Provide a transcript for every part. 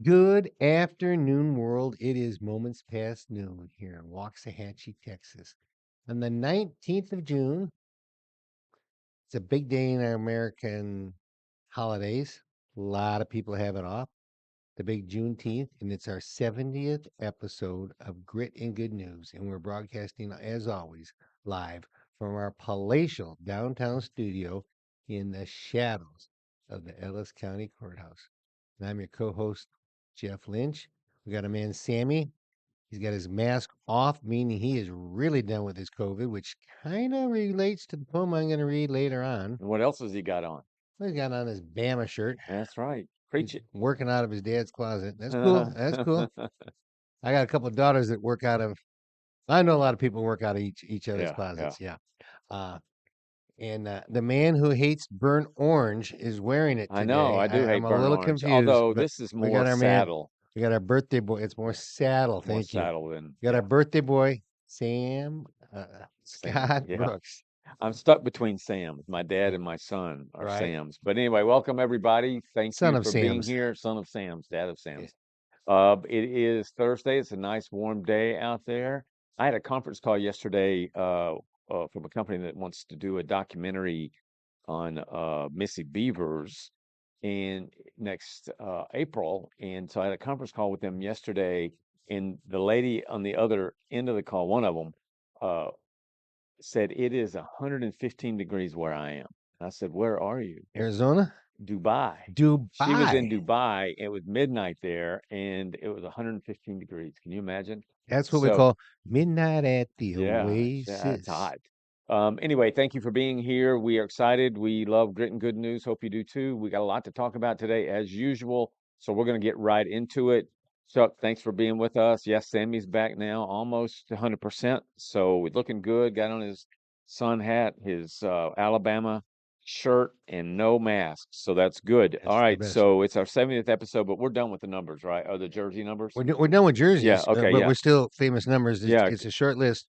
Good afternoon, world. It is moments past noon here in Waxahachie, Texas. On the 19th of June, it's a big day in our American holidays. A lot of people have it off. The big Juneteenth, and it's our 70th episode of Grit and Good News. And we're broadcasting, as always, live from our palatial downtown studio in the shadows of the Ellis County Courthouse. And I'm your co host, Jeff Lynch. We got a man, Sammy. He's got his mask off, meaning he is really done with his COVID, which kind of relates to the poem I'm going to read later on. And what else has he got on? He's got on his Bama shirt. That's right. He's Preach it. working out of his dad's closet. That's cool. That's cool. I got a couple of daughters that work out of. I know a lot of people work out of each other's Yeah, yeah. closets. Yeah. And the man who hates burnt orange is wearing it I know. today. I do I'm hate a burnt little orange. confused, Although but this is we got more our man. saddle, We got our birthday boy. It's more saddle. more Thank you. saddle than We got our birthday boy, Sam Sam. Scott Yeah. Brooks. I'm stuck between Sams. My dad and my son are Right. Sams. But anyway, welcome everybody. Thank Son you of for being Sam's. here. Son of Sam's, dad of Yeah. Sam's. It is Thursday. It's a nice warm day out there. I had a conference call yesterday from a company that wants to do a documentary on Missy Beavers in next April. And so I had a conference call with them yesterday, and the lady on the other end of the call, one of them, uh, said it is 115 degrees where I am. I said, "Where are you?" Arizona? Dubai. She was in Dubai. Dubai. It was midnight there, and it was 115 degrees. Can you imagine? That's what we So, call midnight at the yeah, it's Oasis. hot. Anyway, thank you for being here. We are excited. We love Grit and Good News. Hope you do too. We got a lot to talk about today, as usual. So we're going to get right into it. Chuck, thanks for being with us. Yes, Sammy's back now, almost 100%. So we're looking good. Got on his sun hat, his Alabama shirt, and no mask. So that's good. All That's the right. best. So it's our 70th episode, but we're done with the numbers, right? Or the jersey numbers? We're done with Yeah. jerseys, Okay. but Yeah. we're still famous numbers. Yeah. It's a short list.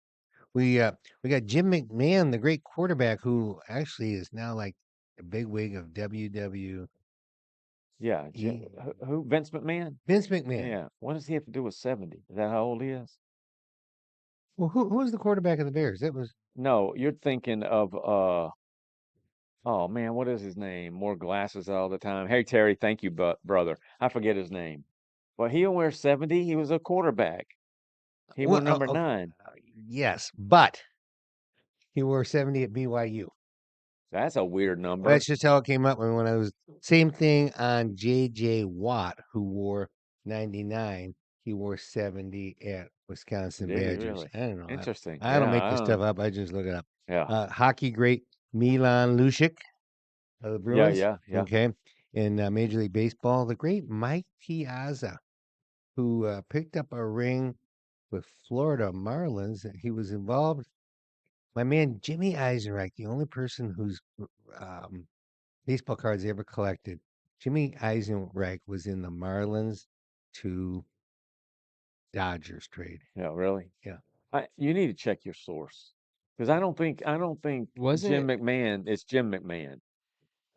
We got Jim McMahon, the great quarterback, who actually is now like a big wig of WW. Yeah, who? Vince McMahon? Vince McMahon. Yeah. What does he have to do with 70? Is that how old he is? Well, who was the quarterback of the Bears? That was No, you're thinking of oh man, what is his name? More glasses all the time. Hey Terry, thank you, brother. I forget his name. Well, he'll wear 70. He was a quarterback. He wore well, number okay, 9. yes, but he wore 70 at BYU. That's a weird number. That's just how it came up when I was same thing on JJ Watt, who wore 99. He wore 70 at Wisconsin Did he Badgers. really? I don't know. Interesting. I don't Yeah, make I this don't stuff know. up. I just look it up. Yeah. Hockey great Milan Lucic of the Yeah, Bruins. yeah, yeah. Okay. In Major League Baseball, the great Mike Piazza, who picked up a ring with Florida Marlins. He was involved. My man Jimmy Eisenreich, the only person whose um, baseball cards he ever collected. Jimmy Eisenreich was in the Marlins to Dodgers trade. Yeah, really? Yeah. You need to check your source. Because I don't think Wasn't Jim it? McMahon, it's Jim McMahon.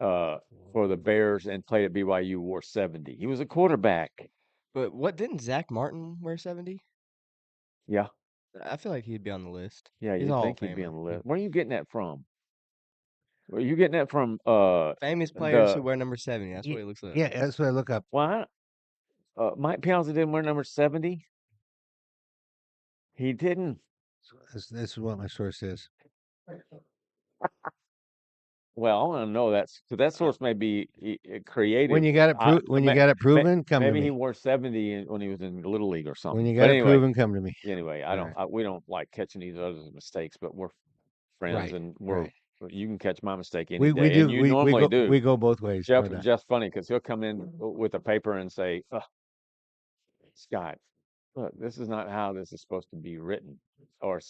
uh, for the Bears and played at BYU wore 70. He was a quarterback. But what didn't Zach Martin wear 70? Yeah, I feel like he'd be on the list. yeah, He's a you'd Hall of think he'd be on Famer. the list. Where are you getting that from? Where are you getting that from? Famous players The who wear number 70. That's Yeah, what he looks like. yeah, that's what I look up. why? Mike Piazza didn't wear number 70. He didn't. This is what my source says. Well, I want to know so that source may be When creative. you got it when you got it proven, come to Maybe he me. wore 70 when he was in Little League or When something. you But got it anyway, proven, come to me. I All don't. right. We don't like catching each other's mistakes, but we're friends, Right. and Right. you can catch my mistake any We day, and do you normally we do. go both ways. No doubt. Jeff's funny because he'll come in with a paper and say, "Ugh, Scott, look, this is not how this is supposed to be written," or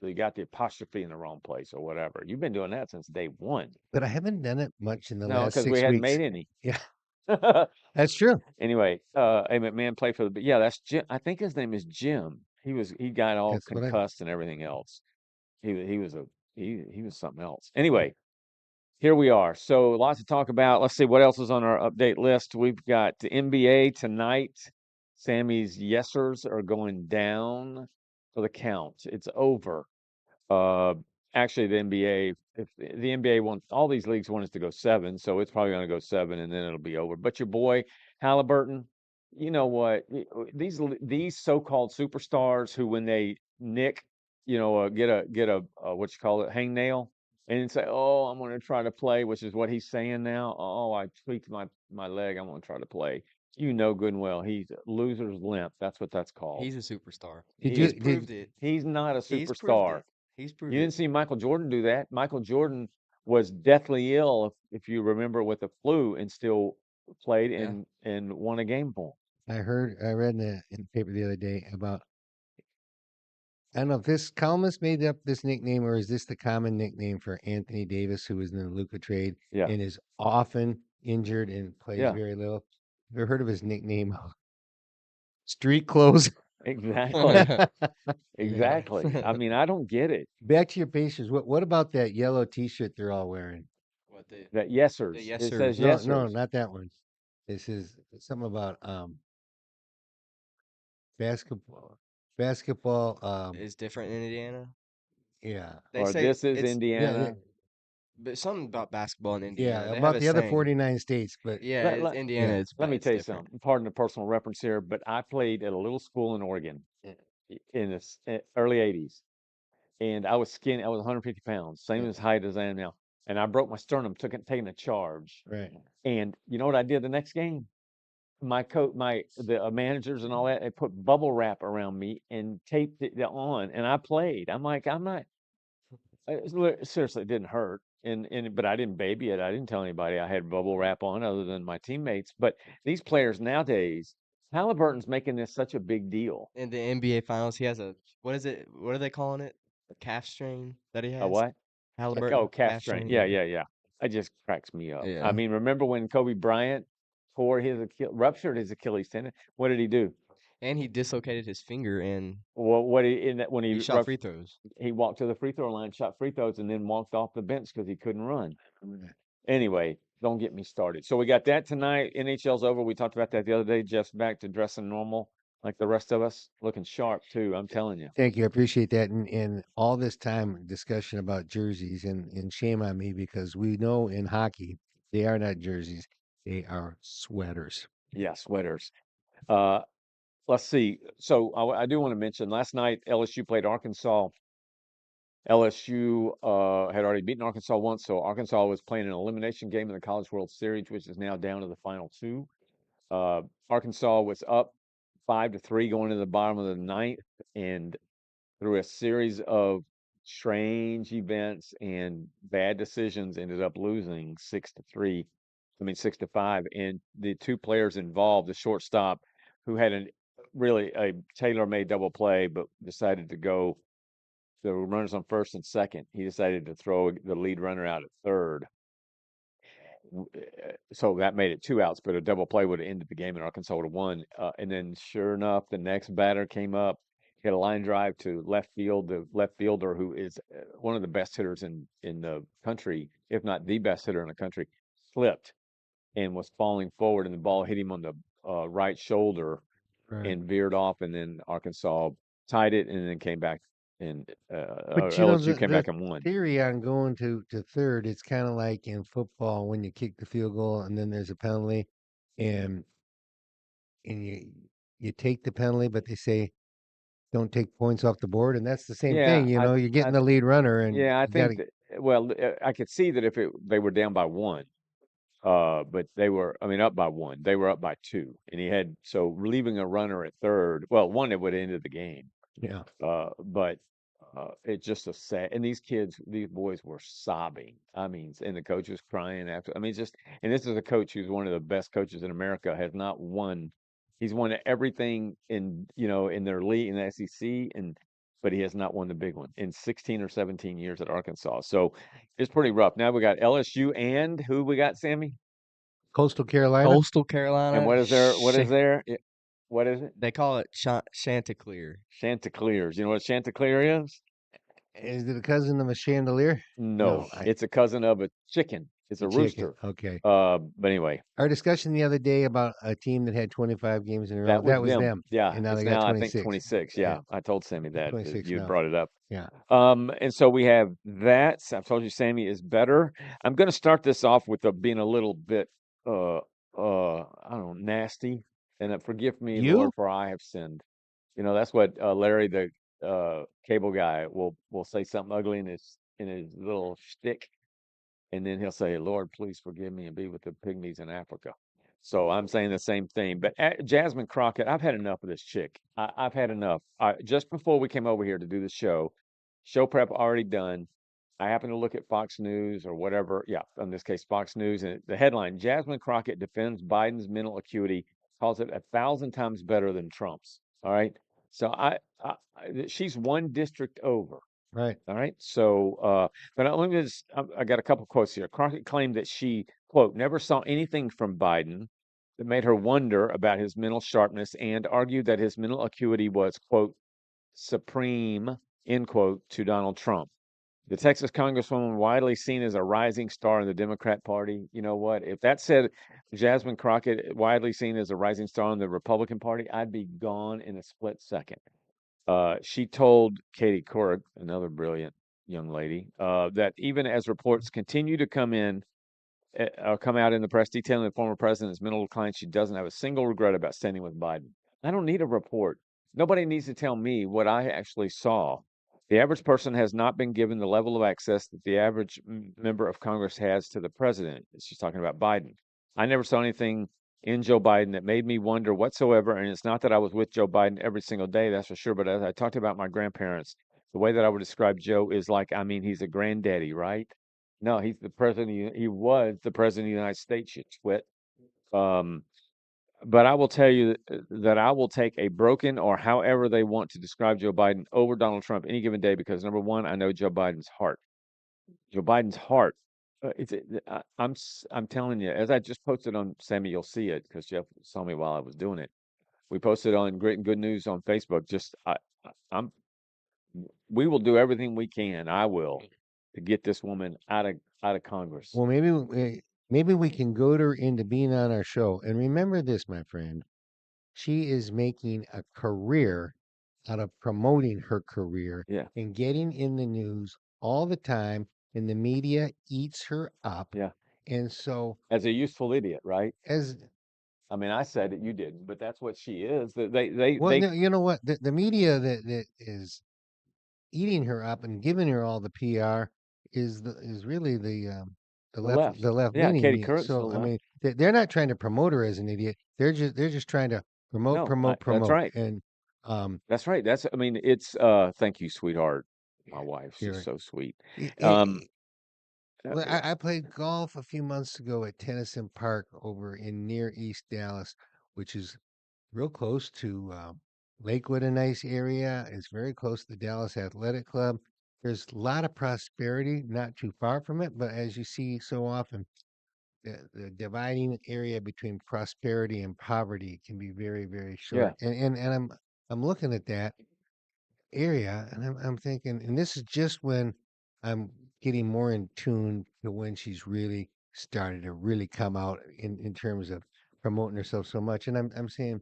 you got the apostrophe in the wrong place or whatever. You've been doing that since day one. But I haven't done it much in the No, last because we 6 hadn't weeks. made any. Yeah, that's true. Anyway, A McMahon played for the, yeah, that's Jim. I think his name is Jim. He got all That's what I concussed and everything else. He was a he was something else. Anyway, here we are. So lots to talk about. Let's see what else is on our update list. We've got the NBA tonight. Sammy's yesers are going down for the count. It's over. Uh, actually, the NBA, if the NBA wants, all these leagues want us to go 7, so it's probably going to go 7, and then it'll be over. But your boy Halliburton, you know what? These so-called superstars who, when they nick, get a what you call it, hangnail, and say, "Oh, I'm going to try to play," which is what he's saying now. Oh, I tweaked my leg. I'm going to try to play. You know good and well he's loser's limp. That's what that's called. He's a superstar. Did He's you He's did proved it. he's not a He's proved superstar. it. He's You proved didn't it. see Michael Jordan do that. Michael Jordan was deathly ill, if you remember, with the flu, and still played Yeah. and won a game for I read in the paper the other day about, I don't know if this columnist made up this nickname or is this the common nickname for Anthony Davis, who was in the Luka trade him. Yeah, and is often injured and plays yeah, very little. Ever heard of his nickname? Street clothes. exactly, Yeah. exactly. I mean, I don't get it. Back to your Pacers. What about that yellow T-shirt they're all wearing? What the That yesers. yes It says sirs. No, no, yesers. not that one. This is something about basketball. Basketball. Is different in Indiana. Yeah, They Or say this is it's yeah, yeah, Indiana. but something about basketball in Indiana. yeah. They have About a the other saying. 49 states, but Yeah, Let, it's let, Indiana. yeah, let me It's tell you different. something. Pardon the personal reference here, but I played at a little school in Oregon in the early 80s. And I was skinny. I was 150 pounds, same yeah, as height as I am now. And I broke my sternum, taking a charge. right. And you know what I did the next game? The managers and all that, they put bubble wrap around me and taped it on, and I played. I'm like, I'm not. Seriously, it didn't hurt, and but I didn't baby it. I didn't tell anybody I had bubble wrap on other than my teammates. But these players nowadays, Halliburton's making this such a big deal. In the NBA Finals, he has a what is it? What are they calling it? A calf strain that he A has. what? Oh, Halliburton calf calf strain. strain. Yeah, Yeah. yeah, yeah. It just cracks me up. I Yeah. mean, remember when Kobe Bryant ruptured his Achilles tendon? What did he do? And he dislocated his finger and Well, what he in that when he he shot free throws. he walked to the free throw line, shot free throws, and then walked off the bench because he couldn't run. Remember that. Anyway, don't get me started. So we got that tonight. NHL's over. We talked about that the other day. Jeff's back to dressing normal, like the rest of us, looking sharp too. I'm telling you. Thank you. I appreciate that. And all this time discussion about jerseys and shame on me because we know in hockey they are not jerseys, they are sweaters. Yeah, sweaters. Uh, let's see. So I do want to mention last night LSU played Arkansas. LSU had already beaten Arkansas once, so Arkansas was playing an elimination game in the College World Series, which is now down to the final two. Arkansas was up 5-3 going to the bottom of the ninth, and through a series of strange events and bad decisions, ended up losing 6-3. I mean 6-5. And the two players involved, the shortstop, who had really a tailor-made double play, but decided to go the runners on first and second. He decided to throw the lead runner out at third. So that made it 2 outs, but a double play would have ended the game and Arkansas would have won. And then, sure enough, the next batter came up, hit a line drive to left field. The left fielder, who is one of the best hitters in the country, if not the best hitter in the country, slipped and was falling forward, and the ball hit him on the right shoulder Right. and veered off. And then Arkansas tied it, and then came back, and But LSU came the back and won. theory on going to third, it's kind of like in football when you kick the field goal and then there's a penalty, and and you take the penalty, but they say don't take points off the board, and that's the same Yeah, thing. You know, you're I getting the lead runner, and yeah, I you got think to that. Well, I could see that if they were down by one, but they were, I mean, up by one. They were up by two, and he had so leaving a runner at third. Well, one, it would have ended the game. yeah. But it's just a sad. And these boys were sobbing. I mean, and the coach was crying after. I mean, just and this is a coach who's one of the best coaches in America. Has not won. He's won everything in their league in the SEC, but he has not won the big one in 16 or 17 years at Arkansas. So it's pretty rough. Now we got LSU and who we got, Sammy? Coastal Carolina. Coastal And Carolina. what is there? What is it? They call it Chanticleer. Chanticleers. You know what Chanticleer is? Is it a cousin of a chandelier? No, No, it's a cousin of a chicken. It's a a chicken. rooster. Okay. But anyway, Our discussion the other day about a team that had 25 games in a row, that was that was them. them. Yeah, And now it's they got now I think 26. 26. Yeah, Yeah, I told Sammy that 26 you had now. brought it up. Yeah. And so we have that. I've told you Sammy is better. I'm going to start this off with being a little bit, I don't know, nasty. And forgive me, You? Lord, for I have sinned. You know, that's what Larry, the cable guy, will say something ugly in his little shtick, and then he'll say, "Lord, please forgive me and be with the pygmies in Africa." So I'm saying the same thing. But Jasmine Crockett, I've had enough of this chick. I've had enough. Just before we came over here to do the show prep already done. I happened to look at Fox News or whatever. Yeah, in this case, Fox News. And the headline: Jasmine Crockett defends Biden's mental acuity, calls it 1,000 times better than Trump's. All right. So she's one district over. Right. All right. So, but let me just, I got a couple quotes here. Crockett claimed that she, quote, never saw anything from Biden that made her wonder about his mental sharpness and argued that his mental acuity was, quote, supreme, end quote, to Donald Trump. The Texas Congresswoman, widely seen as a rising star in the Democrat Party. You know what? If that said Jasmine Crockett, widely seen as a rising star in the Republican Party, I'd be gone in a split second. She told Katie Couric, another brilliant young lady, that even as reports continue to come out in the press detailing the former president's mental decline, she doesn't have a single regret about standing with Biden. I don't need a report. Nobody needs to tell me what I actually saw. The average person has not been given the level of access that the average member of Congress has to the president. She's talking about Biden. I never saw anything in Joe Biden that made me wonder whatsoever. And it's not that I was with Joe Biden every single day, that's for sure. But as I talked about my grandparents, the way that I would describe Joe is like, I mean, he's a granddaddy, right? No, he's the president. He was the president of the United States. You twit. Um, but I will tell you that I will take a broken or however they want to describe Joe Biden over Donald Trump any given day because number one, I know Joe Biden's heart. Joe Biden's heart. I'm telling you, as I just posted on Sammy, you'll see it because Jeff saw me while I was doing it. We posted on Great and Good News on Facebook. I'm we will do everything we can. I will to get this woman out of Congress. Well, maybe we can goad her into being on our show. And remember this, my friend. She is making a career out of promoting her career Yeah, and getting in the news all the time, and the media eats her up. yeah. And so, As a useful idiot, right? as I mean, I said it, you didn't, but that's what she is. well, no, you know what? The media that is eating her up and giving her all the PR is really The left. the left Yeah, leaning Katie media. Couric's the So I left. mean, they're not trying to promote her as an idiot. They're just trying to No, that's promote. right. And That's right. I mean, it's thank you, sweetheart. My wife, she's here, so sweet. it, Um, it, well, I played golf a few months ago at Tennyson Park over in near East Dallas, which is real close to Lakewood, a nice area. It's very close to the Dallas Athletic Club. There's a lot of prosperity, not too far from it, but as you see so often, the dividing area between prosperity and poverty can be very, very yeah, short. And I'm looking at that area, and I'm thinking, and this is just when I'm getting more in tune to when she's really started to really come out in terms of promoting herself so much. And I'm saying,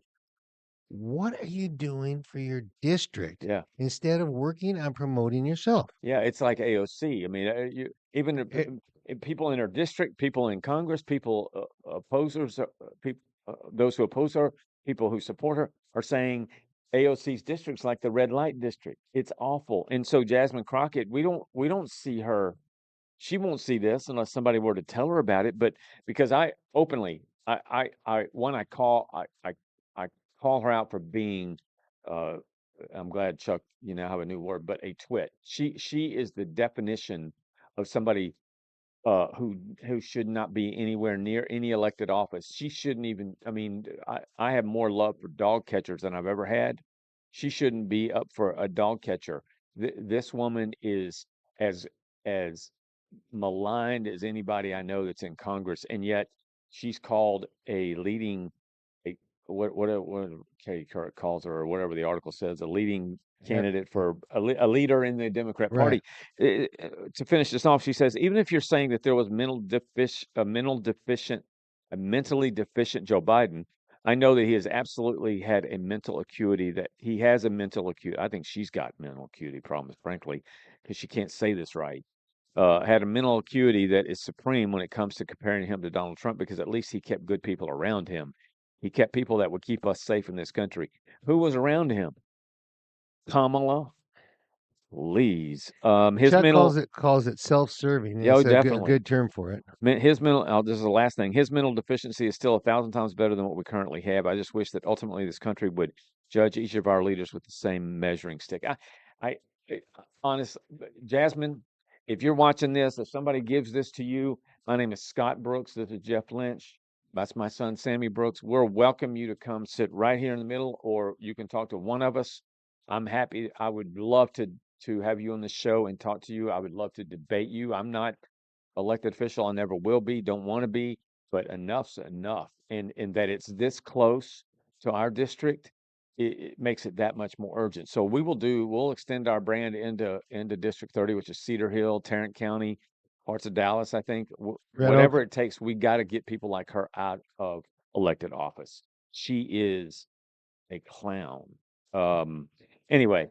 what are you doing for your district yeah. instead of working on promoting yourself? Yeah, it's like AOC. I mean, even It, people in her district, people in Congress, people opposers, people, those who oppose her, people who support her, are saying AOC's district's like the red light district. It's awful. And so Jasmine Crockett, we don't see her. She won't see this unless somebody were to tell her about it. But because I openly, when I call her out for being. Uh, I'm glad Chuck, you now have a new word, but a twit. She is the definition of somebody who should not be anywhere near any elected office. She shouldn't even. I mean, I have more love for dog catchers than I've ever had. She shouldn't be up for a dog catcher. This woman is as as maligned as anybody I know that's in Congress, and yet she's called a leading a what Katie Couric calls her, or whatever the article says, a leading Yeah, candidate for a leader in the Democrat right. Party. To finish this off, she says, even if you're saying that there was a mentally deficient Joe Biden, I know that he has absolutely had a mental acuity, that he has a mental acuity. I think she's got mental acuity problems, frankly, because she can't say this right. Had a mental acuity that is supreme when it comes to comparing him to Donald Trump, because at least he kept good people around him. He kept people that would keep us safe in this country. Who was around him? Kamala, Lee's. His Chuck mental, calls it self-serving. yeah, oh, It's a definitely. good term for it. His mental, this is the last thing. His mental deficiency is still 1,000 times better than what we currently have. I just wish that ultimately this country would judge each of our leaders with the same measuring stick. I, I honest, Jasmine, if you're watching this, if somebody gives this to you, my name is Scott Brooks. This is Jeff Lynch. That's my son, Sammy Brooks. We'll welcome you to come sit right here in the middle, or you can talk to one of us. I'm happy. I would love to have you on the show and talk to you. I would love to debate you. I'm not elected official. I never will be, don't want to be, but enough's enough. And that it's this close to our district, it makes it that much more urgent. So we'll extend our brand into District 30, which is Cedar Hill, Tarrant County, parts of Dallas, I think. Red Oak. Whatever it takes, we got to get people like her out of elected office. She is a clown. Um, anyway,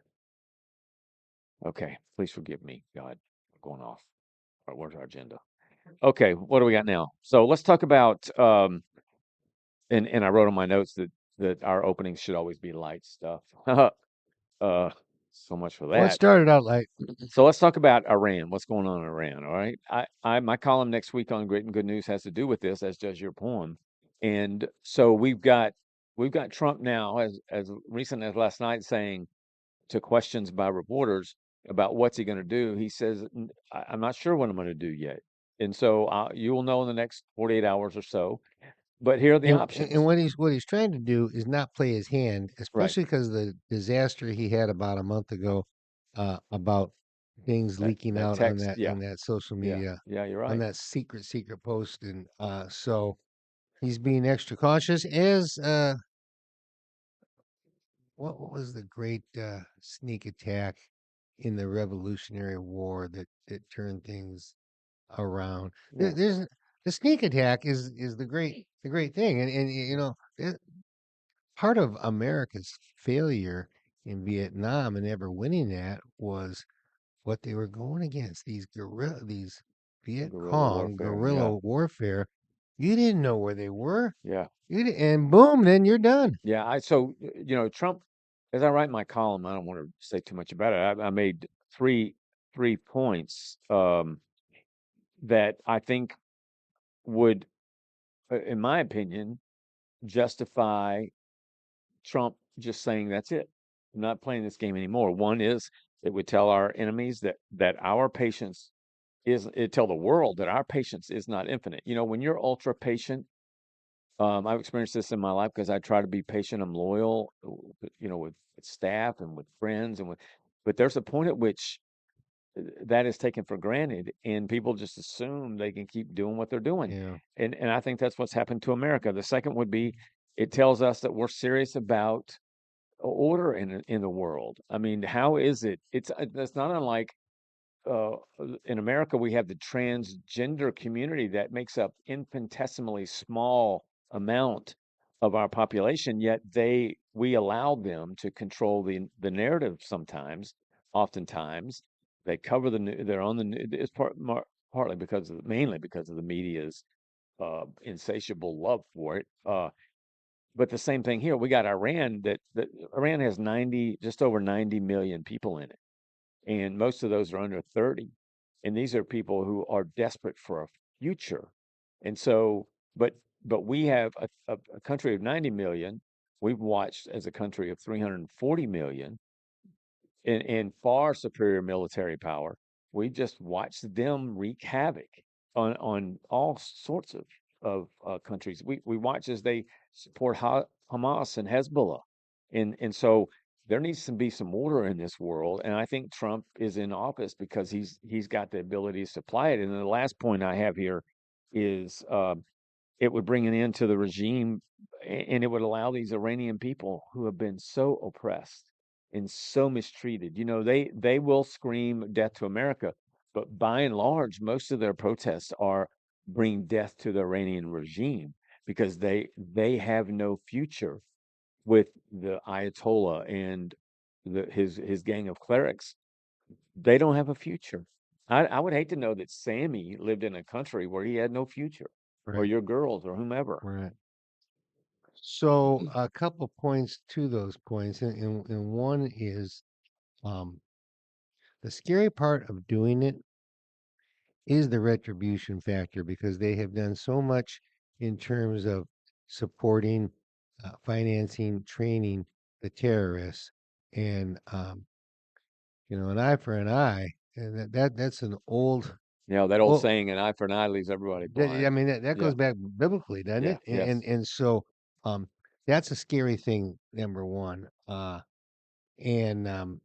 okay, please forgive me, God, I'm going off. All right, where's our agenda? Okay, what do we got now? So let's talk about and I wrote on my notes that our openings should always be light stuff. uh so much for Well, it that. started out like So let's talk about Iran. What's going on in Iran? All right. I my column next week on Great and Good News has to do with this, as does your poem. And so we've got Trump now, as recent as last night, saying to questions by reporters about what's he going to do. He says, I'm not sure what I'm going to do yet. And so you will know in the next 48 hours or so. But here are the and options. what he's trying to do is not play his hand, Right. especially because the disaster he had about a month ago, about things leaking That out text. Yeah. on that social Yeah. media, Yeah. You're on right. that secret post, and so he's being extra cautious. As what was the great sneak attack in the Revolutionary War that turned things around? Yeah. There's the sneak attack is the great thing, and part of America's failure in Vietnam and ever winning that was what they were going against, these Viet Guerrilla Cong warfare. Yeah. guerrilla warfare. You didn't know where they were. Yeah. And boom, then you're done. Yeah. Trump, as I write my column, I don't want to say too much about it. I made three points that I think would, in my opinion, justify Trump just saying that's it. I'm not playing this game anymore. One is it would tell our enemies that our patience is it tell the world that our patience is not infinite. When you're ultra patient, I've experienced this in my life because I try to be patient. I'm loyal, with staff and with friends but there's a point at which that is taken for granted, and people just assume they can keep doing what they're doing. Yeah, And I think that's what's happened to America. The second would be it tells us that we're serious about order in the world. I mean, how is it? It's not unlike in America we have the transgender community that makes up infinitesimally small amount of our population, yet we allow them to control the narrative sometimes, oftentimes. They cover they're on the it's partly mainly because of the media's insatiable love for it. But the same thing here. We got Iran that Iran has just over 90 million people in it, and most of those are under 30. And these are people who are desperate for a future. And so, but we have a country of 90 million. We've watched as a country of 340 million in far superior military power. We just watched them wreak havoc on all sorts of countries. We watch as they support Hamas and Hezbollah, and so there needs to be some order in this world. And I think Trump is in office because he's got the ability to supply it. And then the last point I have here is it would bring an end to the regime, and it would allow these Iranian people who have been so oppressed and so mistreated. They will scream death to America, but by and large, most of their protests are bring death to the Iranian regime because they have no future with the Ayatollah and his gang of clerics. They don't have a future. I would hate to know that Sammy lived in a country where he had no future, or Right. your girls, or whomever. Right. So a couple points to those points, and one is um, the scary part of doing it is the retribution factor because they have done so much in terms of supporting, financing, training the terrorists, and an eye for an eye, and that's an old. That old Well, saying, "An eye for an eye leaves everybody I blind." mean that Yeah, goes back biblically, doesn't yeah, it? And yes, and so um, that's a scary thing. Number one, and and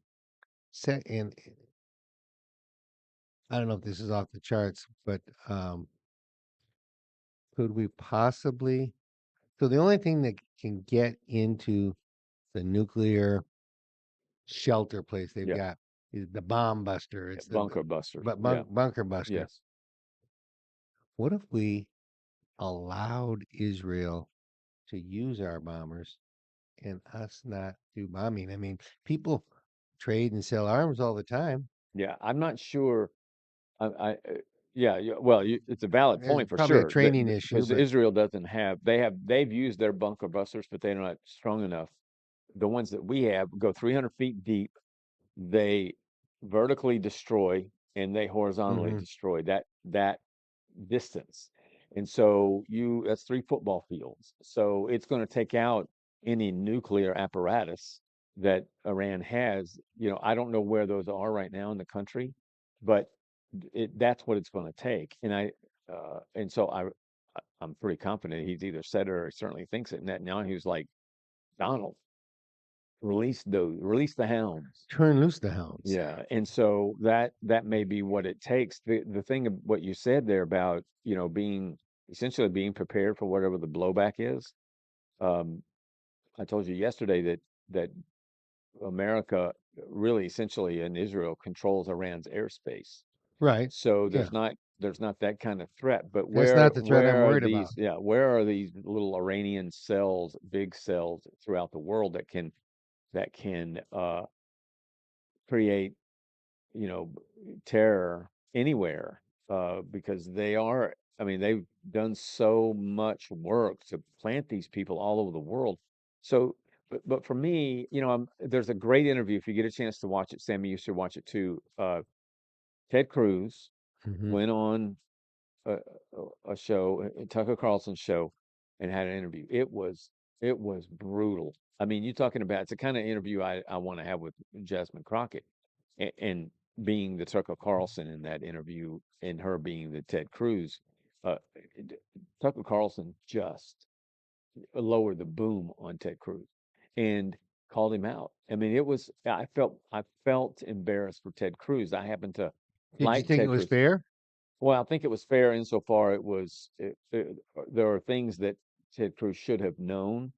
I don't know if this is off the charts, but could we possibly? So the only thing that can get into the nuclear shelter place they've yeah, got is the bomb buster. yeah. It's the Bunker busters. Yeah, bunker buster. yes, What if we allowed Israel to use our bombers and us not do bombing? I mean, people trade and sell arms all the time. yeah. I'm not sure. Yeah, yeah. Well, it's a valid There's point for probably a sure. training issue, Because but Israel doesn't have. They've used their bunker busters, but they're not strong enough. The ones that we have go 300 feet deep. They vertically destroy and they horizontally hmm destroy that distance. And so that's 3 football fields. So it's going to take out any nuclear apparatus that Iran has. I don't know where those are right now in the country, but that's what it's going to take. And so I'm pretty confident he's either said it or he certainly thinks it. And that now he was like, Donald, release the hounds. turn loose the hounds. Yeah, and so that may be what it takes. The thing of what you said there about, being essentially being prepared for whatever the blowback is. Um, I told you yesterday that America really essentially in Israel controls Iran's airspace. Right. So Yeah. there's not that kind of threat. But That's where not the threat I'm where are worried these about. yeah, where are these little Iranian cells, big cells throughout the world that can create you know, terror anywhere because I mean, they've done so much work to plant these people all over the world. So, but for me, there's a great interview. If you get a chance to watch it, Sammy, you should watch it too. Ted Cruz hmm went on a, a show, Tucker Carlson's show, and had an interview. It was brutal. I mean, you're talking about it's the kind of interview I want to have with Jasmine Crockett, and being the Tucker Carlson in that interview, and her being the Ted Cruz. Uh, d- Tucker Carlson just lowered the boom on Ted Cruz and called him out. I mean, I felt embarrassed for Ted Cruz. I happen to Did you like think it Ted was Cruz. fair? Well, I think it was fair insofar there are things that Ted Cruz should have known.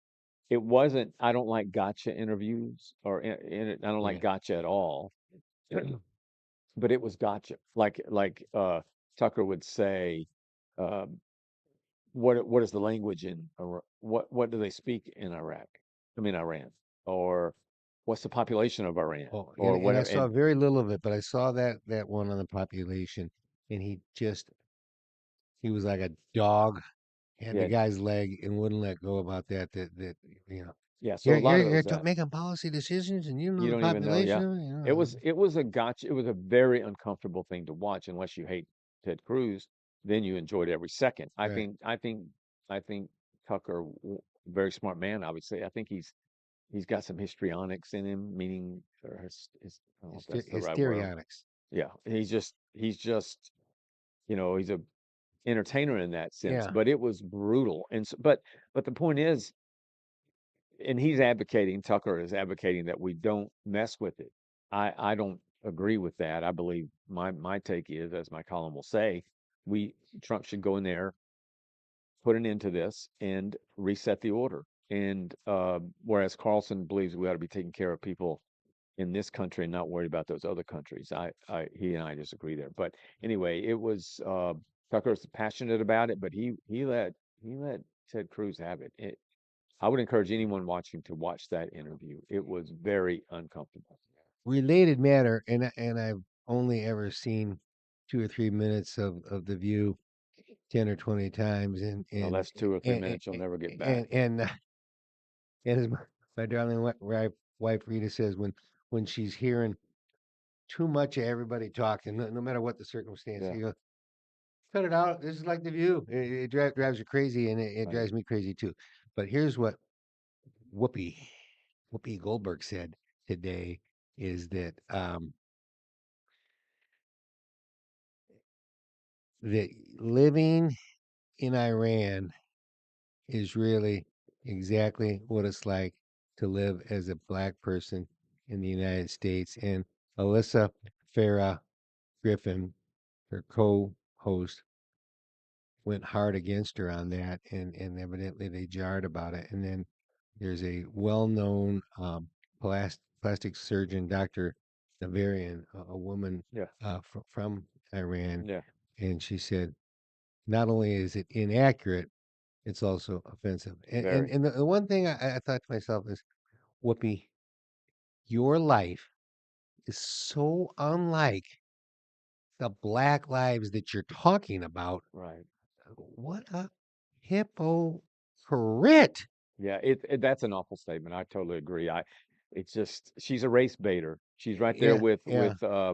It wasn't, I don't like gotcha interviews I don't like Yeah. gotcha at all, but it was gotcha. Like Tucker would say, um, what is the language in Iraq? What do they speak in Iraq? I mean, Iran, or what's the population of Iran, Oh, and or and I whatever. saw And very little of it, but I saw that one on the population, and he was like a dog, had the yeah, guy's leg and wouldn't let go about that you know yeah. So you're a lot you're of it you're was that. making policy decisions and you don't know You the don't even know, yeah. population. It was a gotcha. It was a very uncomfortable thing to watch unless you hate Ted Cruz. Then you enjoyed every second. I Right. think I think I think Tucker, very smart man, I would say. I think he's got some histrionics in him, meaning or I don't know if that's the right word. Hysterionics. Yeah, he's a entertainer in that sense. Yeah. But it was brutal, but the point is, and Tucker is advocating that we don't mess with it. I don't agree with that. I believe my take is, as my column will say, we Trump should go in there put an end to this and reset the order. And whereas Carlson believes we ought to be taking care of people in this country and not worried about those other countries, he and I disagree there. But anyway, it was Tucker's passionate about it, but he let Ted Cruz have it. I would encourage anyone watching to watch that interview. It was very uncomfortable. Related matter, and I've only ever seen 2 or 3 minutes of The View 10 or 20 times, Well, that's 2 or 3 minutes you'll never get back. and and as my darling wife Rita says, when she's hearing too much of everybody talking, no matter what the circumstance, Yeah, you go, cut it out. This is like The View. It drives you crazy, and it right. drives me crazy too. But here's what Whoopi Whoopi Goldberg said today is that living in Iran is really exactly what it's like to live as a black person in the United States. And Alyssa Farah Griffin, her co-host, went hard against her on that, and evidently they jarred about it. And then there's a well-known plastic surgeon, Dr. Navarian, a woman Yeah, from Iran, yeah, and she said not only is it inaccurate, it's also offensive. And and, very. and the one thing I thought to myself is, Whoopi, your life is so unlike the black lives that you're talking about. Right. What a hypocrite. Yeah, that's an awful statement. I totally agree. It's just she's a race baiter. She's right there Yeah, yeah.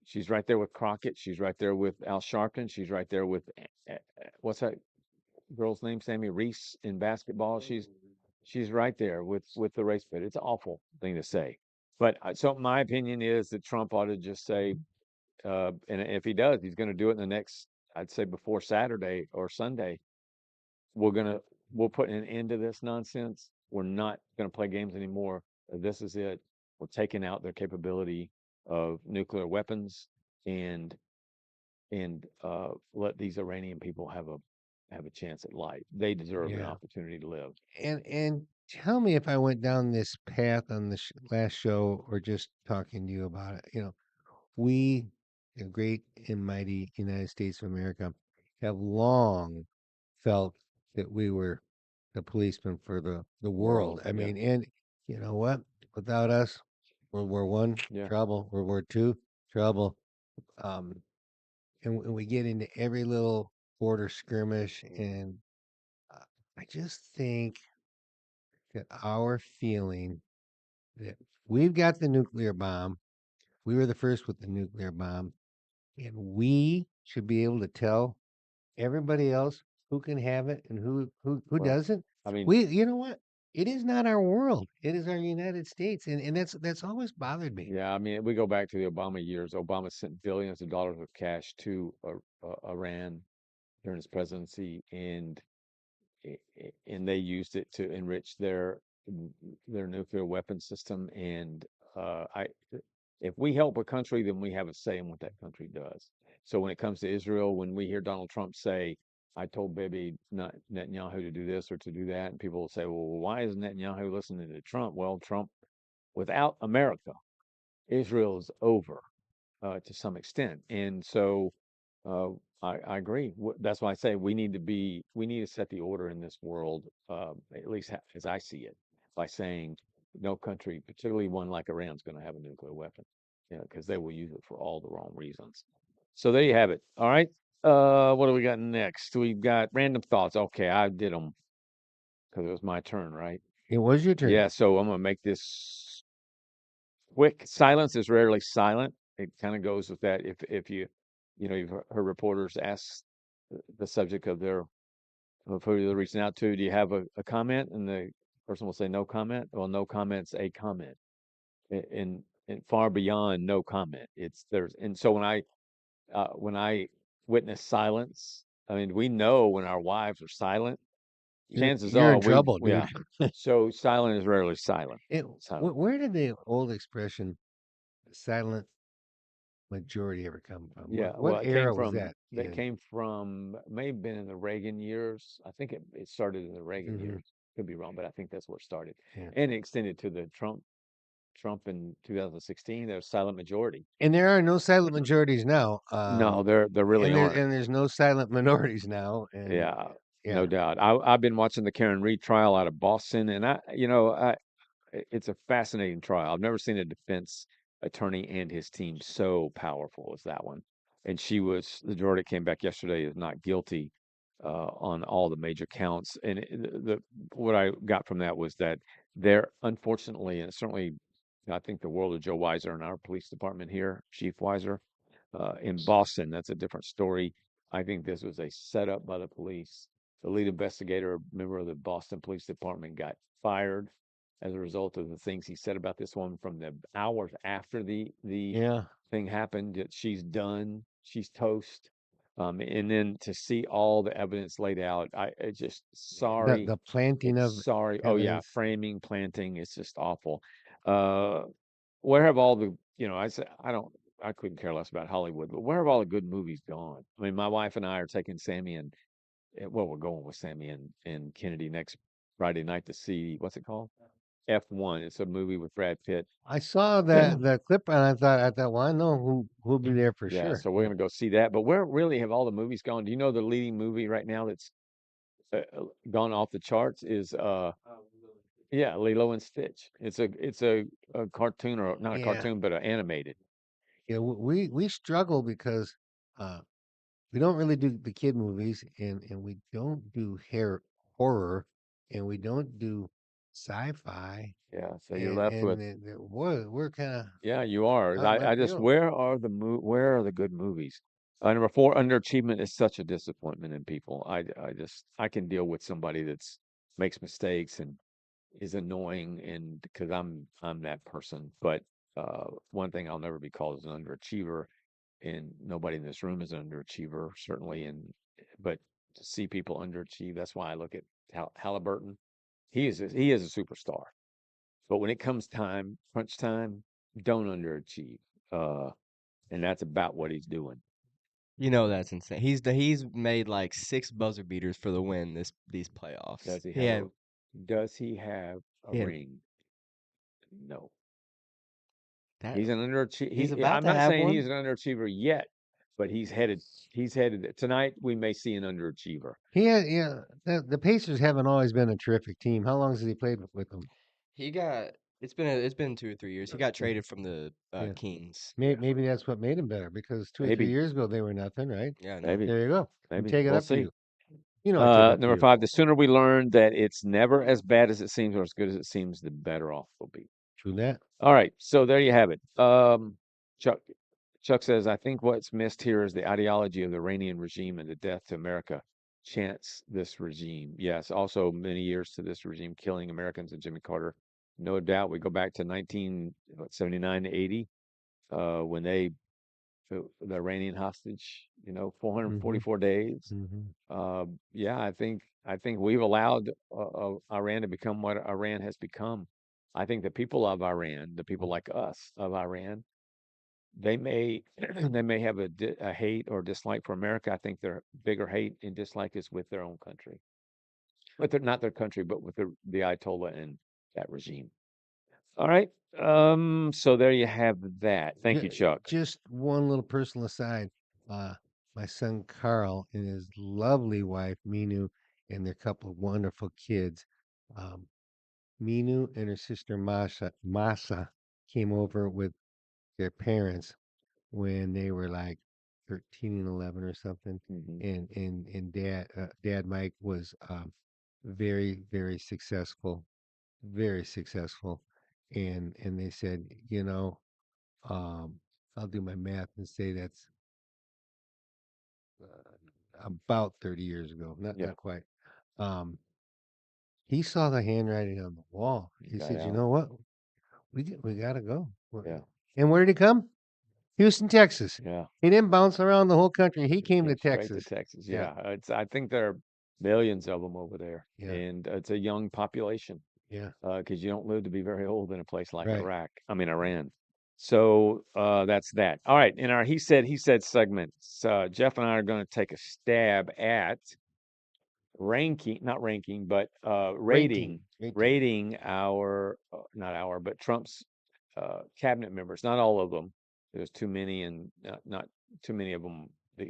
she's right there with Crockett. She's right there with Al Sharpton. She's right there with what's that girl's name? Sammy Reese in basketball. She's right there with the race bait. It's an awful thing to say. But so my opinion is that Trump ought to just say, and if he does, he's going to do it in the next, I'd say before Saturday or Sunday. We're gonna we'll put an end to this nonsense. We're not gonna play games anymore. This is it. We're taking out their capability of nuclear weapons and let these Iranian people have a chance at life. They deserve an Yeah. opportunity to live. And tell me if I went down this path on the last show or just talking to you about it. We, the great and mighty United States of America, have long felt that we were the policeman for the world. World, I yeah, mean, and you know what? Without us, World War I, yeah, trouble. World War II, trouble. Um, and we get into every little border skirmish, and uh, I just think that our feeling that we've got the nuclear bomb, we were the first with the nuclear bomb, and we should be able to tell everybody else who can have it and who right. doesn't. I mean, You know what? It is not our world. It is our United States, and that's always bothered me. yeah, I mean, we go back to the Obama years. Obama sent billions of dollars of cash to Iran during his presidency, and they used it to enrich their nuclear weapon system. And I, if we help a country, then we have a say in what that country does. So when it comes to Israel, when we hear Donald Trump say, "I told Bibi Netanyahu to do this or to do that," and people will say, "Well, why isn't Netanyahu listening to Trump?" Well, Trump, without America, Israel is over to some extent. And so uh, I agree. That's why I say we need to set the order in this world, at least as I see it, by saying no country, particularly one like Iran, is going to have a nuclear weapon, because they will use it for all the wrong reasons. So there you have it. All right. What do we got next? We've got random thoughts. Okay, I did them because it was my turn, right? It was your turn. Yeah. So I'm gonna make this quick. Silence is rarely silent. It kind of goes with that. If you've heard reporters ask the subject of who they're reaching out to, do you have a comment? And the person will say no comment. Well, no comment's a comment, and far beyond no comment. It's there's and so when I witness silence, I mean we know when our wives are silent. Chances You're are in trouble, dude. yeah. So silent is rarely silent. It, Silent. where did the old expression "silent majority ever come from? Yeah, What well, era was that they in? came from, may have been in the Reagan years. I think it started in the Reagan Hmm. years. Could be wrong, but I think that's where it started. Yeah. And it extended to the Trump in 2016. There was silent majority. And there are no silent majorities now. No, there really aren't. And there's no silent minorities now. And Yeah, yeah, no doubt. I've been watching the Karen Reed trial out of Boston, and it's a fascinating trial. I've never seen a defense attorney and his team so powerful as that one. And the verdict came back yesterday is not guilty on all the major counts. And what I got from that was that there, unfortunately, and certainly, I think the world of Joe Weiser in our police department here, Chief Weiser, in Boston, that's a different story. I think this was a setup by the police. The lead investigator, a member of the Boston Police Department, got fired as a result of the things he said about this woman from the hours after the yeah. thing happened. That she's done, she's toast. And then to see all the evidence laid out, I just sorry. The planting It's of sorry. Oh yeah, evidence. framing, planting. It's just awful. Uh, where have all the I said I couldn't care less about Hollywood, but where have all the good movies gone? I mean, my wife and I are taking Sammy and well, we're going with Sammy and Kennedy next Friday night to see what's it called? F1. It's a movie with Brad Pitt. I saw that the clip and I thought, well, I know who'll be there for Yeah, sure. so we're gonna go see that. But where really have all the movies gone? Do you know the leading movie right now that's gone off the charts is yeah, Lilo and Stitch. It's a cartoon or not a Yeah, cartoon, but an animated. yeah. We struggle because uh, we don't really do the kid movies, and we don't do horror, and we don't do sci-fi, Yeah, so you're left with we're kind of yeah, you are. out in left I just field. where are the good movies? Number four, underachievement is such a disappointment in people. I can deal with somebody that's makes mistakes and is annoying and because I'm that person. But one thing I'll never be called is an underachiever, and nobody in this room is an underachiever, certainly. And but to see people underachieve, that's why I look at Halliburton. He is a superstar. But when it comes time, crunch time, don't underachieve. Uh, and that's about what he's doing. You know that's insane. He's made like 6 buzzer beaters for the win these playoffs. Does he He have had a does he have a he had ring? No. that. He's an underachiever. He's I'm about to not have saying one. he's an underachiever yet, but he's headed tonight we may see an underachiever. Yeah. The Pacers haven't always been a terrific team. How long has he played with them? He got it's been 2 or 3 years. He got Yeah, traded from the yeah. Kings. Yeah. Maybe that's what made him better because 2 or 3 Maybe. years ago they were nothing, right? Yeah, I know. Maybe. There you go. You Maybe. take it We'll up for see. you. You know I take it up for Number you. five, the sooner we learn that it's never as bad as it seems or as good as it seems, the better off we'll be. True that. All right, so there you have it. Chuck Chuck says, I think what's missed here is the ideology of the Iranian regime and the death to America chants this regime. Yes, also many years to this regime killing Americans and Jimmy Carter. No doubt we go back to 1979 to 80 when they the Iranian hostage, Hmm. 444 days. Hmm. Yeah, I think we've allowed Iran to become what Iran has become. I think the people of Iran, the people like us of Iran, they may they may have a hate or dislike for America. I think their bigger hate and dislike is with their own country, but they're not their country, but with the Ayatollah and that regime. All right. So there you have that. Thank you, Chuck. Just one little personal aside. Uh, my son Carl and his lovely wife Minu and their couple of wonderful kids. Um, Minu and her sister Masa came over with their parents when they were like 13 and 11 or something, Hmm. and dad Mike was very successful, very successful, and they said, um, I'll do my math and say that's about 30 years ago, Yeah, not quite. um, he saw the handwriting on the wall. he He got said, you out. know what, we gotta go. Yeah, And where did he come? Houston, Texas. yeah. He didn't bounce around the whole country. He He came to came straight to Texas. Texas. Yeah, Yeah, I think there are millions of them over there, yeah, and it's a young population yeah. because you don't live to be very old in a place like Right. Iran. So that's that. All right. In our he said segments, Jeff and I are going to take a stab at not ranking, but Ranking. rating our, not our, but Trump's cabinet members. Not all of them. There's too many, and not too many of them. There's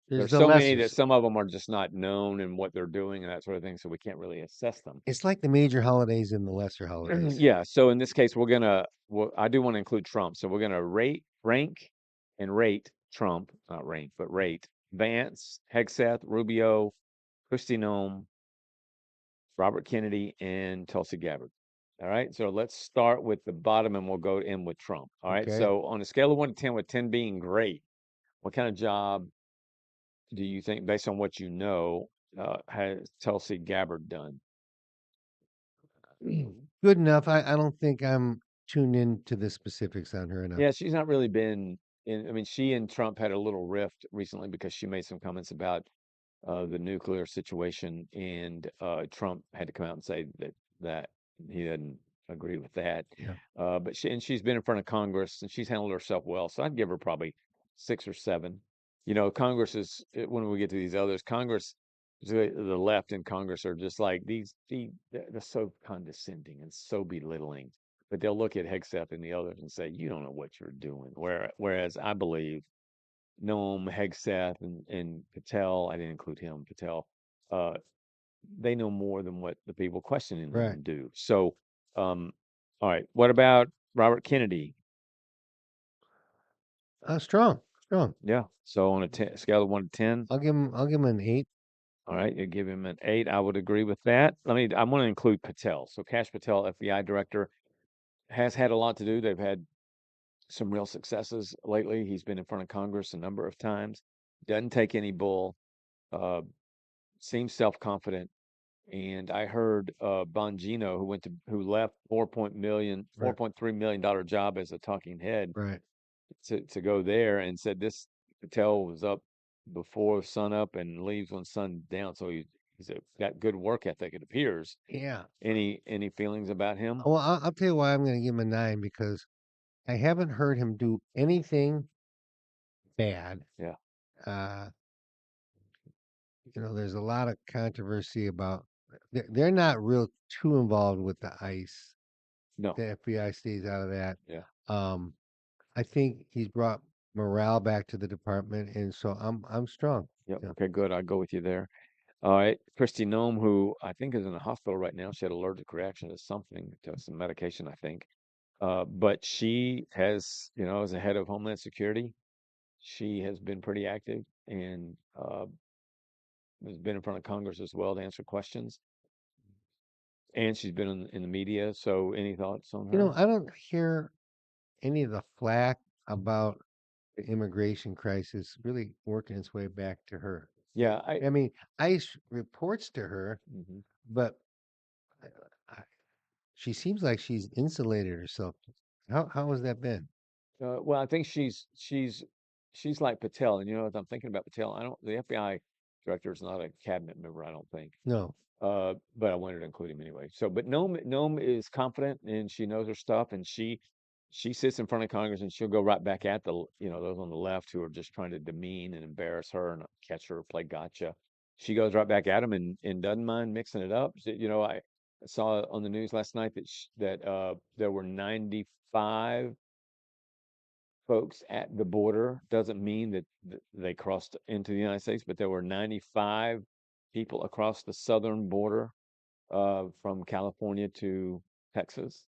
There's the so many that lessers. some of them are just not known and what they're doing and that sort of thing, so we can't really assess them. It's like the major holidays and the lesser holidays. Yeah. So in this case, I do want to include Trump. So we're gonna rank, and rate Trump, not rank, but rate Vance, Hegseth, Rubio, Kristi Noem, Robert Kennedy, and Tulsi Gabbard. All right. So let's start with the bottom and we'll go in with Trump. All right. Okay. So on a scale of 1 to 10, with 10 being great, what kind of job do you think, based on what you know, has Tulsi Gabbard done? Good enough. I don't think I'm tuned into the specifics on her enough. Yeah, she's not really been in. I mean, she and Trump had a little rift recently because she made some comments about the nuclear situation, and Trump had to come out and say that he didn't agree with that. Yeah. But she's been in front of Congress and she's handled herself well. So I'd give her probably 6 or 7. You know, Congress is, when we get to these others, Congress, the left in Congress are just like they're so condescending and so belittling. But they'll look at Hegseth and the others and say, "You don't know what you're doing." Whereas I believe Noam, Hegseth, and Patel, I didn't include him, Patel, uh, they know more than what the people questioning Right. them do. So, um, all right, what about Robert Kennedy? Strong. Strong. Yeah. So on a scale of 1 to 10, I'll give him an 8. all right, you give him an 8. I would agree with that. I want to include Patel. So Kash Patel, FBI director, has had a lot to do. They've had some real successes lately. He's been in front of Congress a number of times. Doesn't take any bull. Uh, Seems self-confident. And I heard Bongino, who left Right. $4.3 million job as a talking head Right. to go there, and said this Patel was up before sun up and leaves when sun down. So he's got good work ethic, it appears. Yeah. Any feelings about him? Well, I'll tell you why I'm going to give him a 9, because I haven't heard him do anything bad. Yeah. Uh, there's a lot of controversy about they're not real too involved with the ICE. No. The FBI stays out of that. Yeah. I think he's brought morale back to the department, and so I'm strong. Yep. Yeah. Okay, good. I'll go with you there. All right. Kristi Noem, who I think is in the hospital right now. She had allergic reaction to something, to some medication, I think. But she has, as a head of Homeland Security, she has been pretty active and has been in front of Congress as well to answer questions. And she's been in the media. So any thoughts on her? I don't hear any of the flack about the immigration crisis really working its way back to her. Yeah. I mean, ICE reports to her, Mhm. but she seems like she's insulated herself. How has that been? Well, I think she's like Patel, and as I'm thinking about Patel, the FBI director is not a cabinet member, I don't think. No. But I wanted to include him anyway. So, but Noam is confident and she knows her stuff, and she sits in front of Congress and she'll go right back at those on the left who are just trying to demean and embarrass her and catch her, play gotcha. She goes right back at them and doesn't mind mixing it up. I saw on the news last night that there were 95 folks at the border. Doesn't mean that they crossed into the United States, but there were 95 people across the southern border from California to Texas,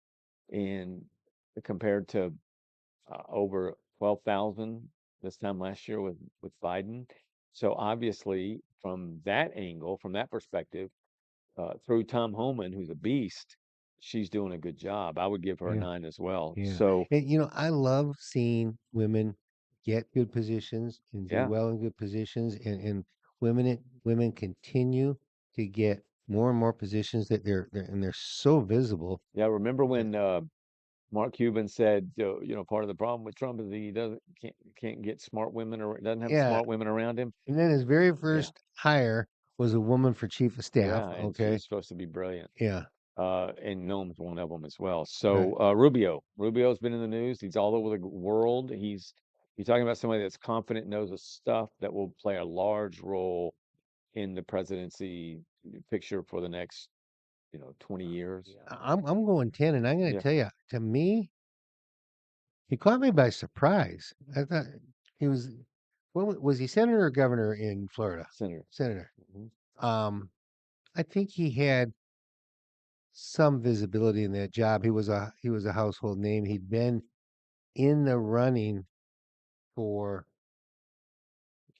and compared to over 12,000 this time last year with Biden. So obviously, from that angle, from that perspective, through Tom Homan, who's a beast, she's doing a good job. I would give her a Yeah. 9 as well. Yeah. So And I love seeing women get good positions and do yeah, well in good positions, and women continue to get more and more positions that they're so visible. yeah. Remember when Mark Cuban said, part of the problem with Trump is he can't get smart women, or doesn't have Yeah. smart women around him. And then his very Yeah, first hire was a woman for chief of staff. yeah, and Okay. she's supposed to be brilliant. Yeah. and Noam's one of them as well. So Rubio's been in the news. He's all over the world. He's talking about somebody that's confident, knows the stuff that will play a large role in the presidency picture for the next 20 years. I'm going 10, and I'm going to Yeah, tell you, to me, he caught me by surprise. I thought he was, was he senator or governor in Florida? Senator. Senator. Mhm. I think he had some visibility in that job. He was a household name. He'd been in the running for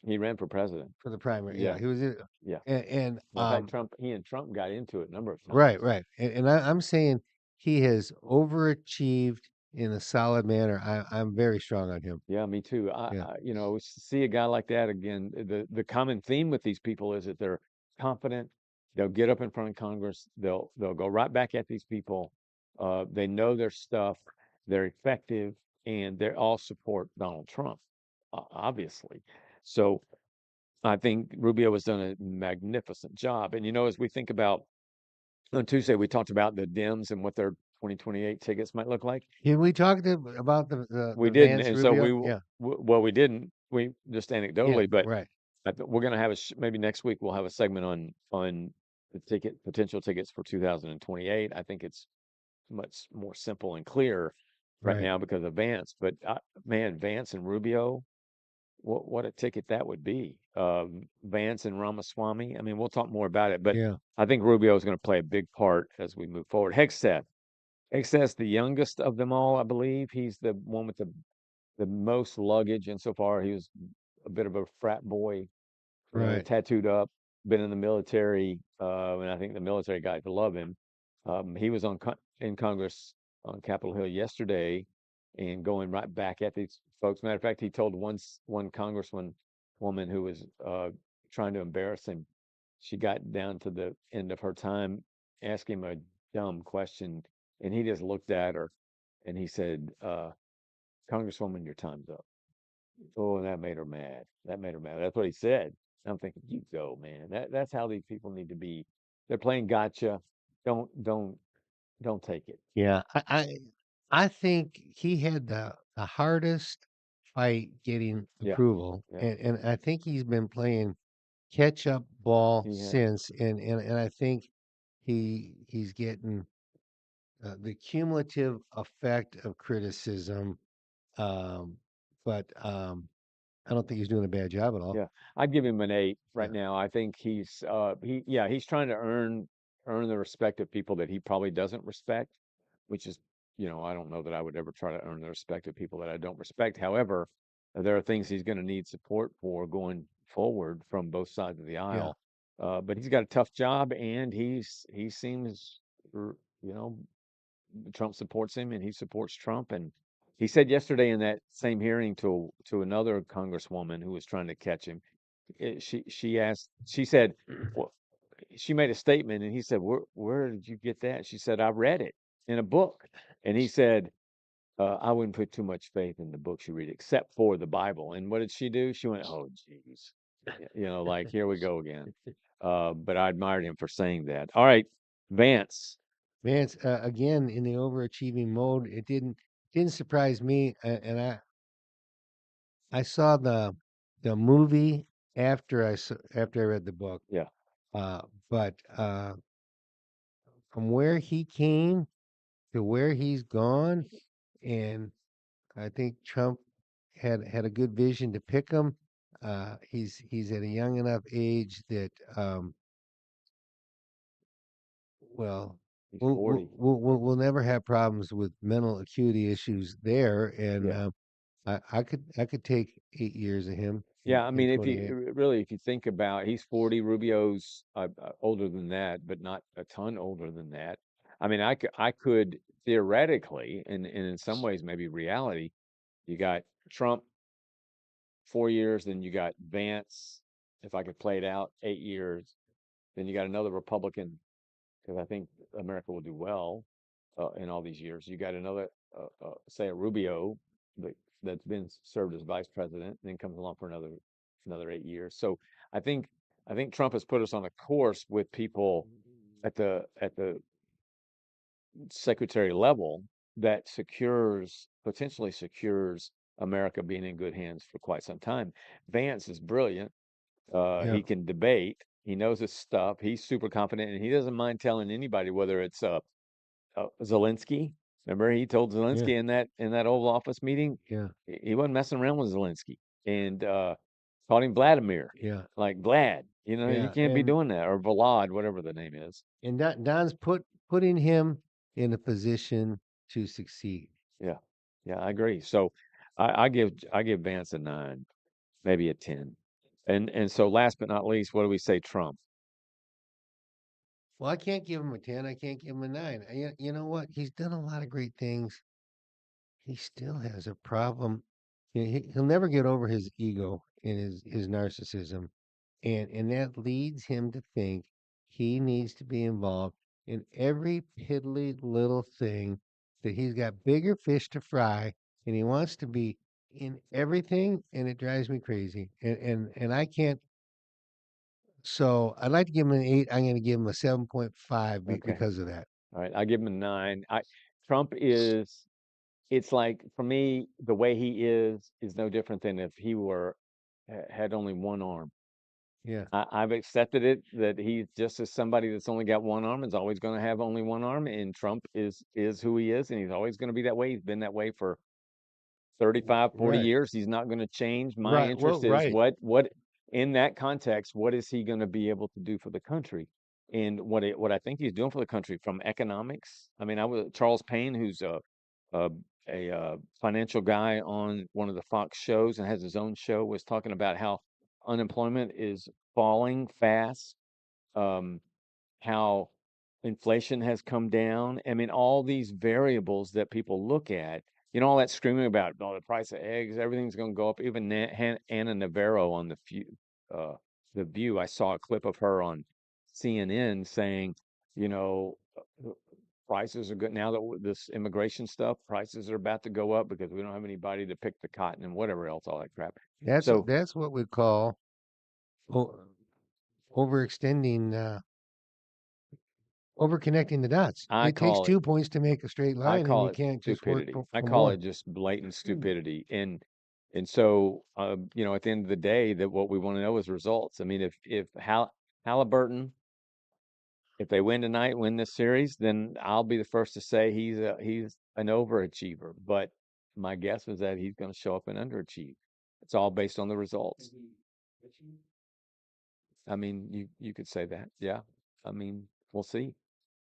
He ran for president. the primary. Yeah, Yeah, he was in, yeah. and In fact, he and Trump got into it a number of right, times. right. And I'm saying he has overachieved in a solid manner. I'm very strong on him. Yeah, me too. Yeah, See a guy like that again. The common theme with these people is that they're confident. They'll get up in front of Congress. They'll go right back at these people. They know their stuff. They're effective, and they all support Donald Trump, obviously. So I think Rubio has done a magnificent job. And as we think about on Tuesday, we talked about the Dems and what their 2028 tickets might look like. can we talk about We the didn't, Vance and so Rubio? Yeah, well, we didn't. We just yeah, anecdotally, but right. we're going to have maybe next week we'll have a segment on the potential tickets for 2028. I think it's much more simple and clear right Right. now because of Vance. But man, Vance and Rubio, what a ticket that would be. Vance and Ramaswamy. I mean, we'll talk more about it, but Yeah. I think Rubio is going to play a big part as we move forward. Hegseth, the youngest of them all, I believe. He's the one with the most luggage, and so far he was a bit of a frat boy, Right. tattooed up, been in the military, and I think the military guys love him. He was in Congress on Capitol Hill yesterday, and going right back at these folks. Matter of fact, he told one congressman woman who was trying to embarrass him. She got down to the end of her time, asked him a dumb question, and he just looked at her, and he said, "Congresswoman, your time's up." Oh, and that made her mad. That made her mad. That's what he said. I'm thinking, you go, man. That's how these people need to be. They're playing gotcha. Don't don't don't take it. Yeah. I think he had the hardest fight getting Yeah, approval, yeah. and I think he's been playing catch up ball He has. since, and I think he's getting the cumulative effect of criticism. Um, but I don't think he's doing a bad job at all. Yeah. I'd give him an 8 right Yeah, now. I think he's trying to earn the respect of people that he probably doesn't respect, which is, I don't know that I would ever try to earn the respect of people that I don't respect. However, there are things he's going to need support for going forward from both sides of the yeah, aisle. But he's got a tough job, and he seems, you know, Trump supports him, and he supports Trump. And he said yesterday in that same hearing to another congresswoman who was trying to catch him, she said, well, she made a statement, and he said, where did you get that? She said, I read it in a book. And he said, I wouldn't put too much faith in the books you read, except for the Bible. And what did she do? She went, oh, geez. Like, here we go again. But I admired him for saying that. All right, Vance. Vance again in the overachieving mode. It didn't surprise me, and I saw the movie after I read the book. Yeah, But from where he came to where he's gone, and I think Trump had a good vision to pick him. He's at a young enough age that well, he's we'll, we'll 40. we'll never have problems with mental acuity issues there, and Yeah. I could take 8 years of him Yeah, I in mean, '28. if you think about, he's 40, Rubio's older than that, but not a ton older than that. I mean, I could theoretically, and in some ways maybe reality, you got Trump 4 years, then you got Vance, if I could play it out, 8 years, then you got another Republican, because I think America will do well in all these years. You got another, say, a Rubio that that's been served as vice president, and then comes along for another 8 years. So I think I think Trump has put us on a course with people at the secretary level that potentially secures America being in good hands for quite some time. Vance is brilliant. Yeah. He can debate. He knows his stuff. He's super confident, and he doesn't mind telling anybody whether it's Zelensky. Remember, he told Yeah. Zelensky in that Oval Office meeting, Yeah. he wasn't messing around with Zelensky, and called him Vladimir, Yeah. like Vlad. You Yeah. can't be doing that, or Vlad, whatever the name is. And Don's putting him in a position to succeed. Yeah, yeah, I agree. So I give Vance a 9, maybe a 10, and so last but not least, what do we say? Trump. Well, I can't give him a 10. I can't give him a 9. You know what? He's done a lot of great things. He still has a problem. He'll never get over his ego and his narcissism, and that leads him to think he needs to be involved in every piddly little thing, that he's got bigger fish to fry, and he wants to be in everything, and it drives me crazy. And I can't. So I'd like to give him an 8. I'm going to give him a 7.5 Okay, because of that. all right, I give him a 9. Trump is. It's like for me, the way he is no different than if he had only one arm. Yeah, I've accepted it that he's just as somebody that's only got one arm is always going to have only one arm, and Trump is who he is, and he's always going to be that way. He's been that way for 35, 40 right, years. He's not going to change. My right. Well, interest is right. what in that context, what is he going to be able to do for the country? And what I think he's doing for the country from economics. I mean, I was Charles Payne, who's a, a financial guy on one of the Fox shows and has his own show, was talking about how unemployment is falling fast. Um, how inflation has come down. I mean, all these variables that people look at, all that screaming about, oh, the price of eggs, everything's going to go up. Even Anna Navarro on uh, the View, I saw a clip of her on CNN saying, you know, prices are good now that this immigration stuff, prices are about to go up because we don't have anybody to pick the cotton and whatever else, all that crap. So That's what we call o- overextending, over connecting the dots. I It takes call it 2 points to make a straight I line, and call you it can't just work stupidity. I from call one. it just blatant stupidity. And so, at the end of the day, that what we want to know is results. I mean, if Halliburton, if they win tonight, win this series, then I'll be the first to say he's an overachiever. But my guess is that he's going to show up and underachieve. It's all based on the results. I mean, you could say that, yeah. I mean, we'll see.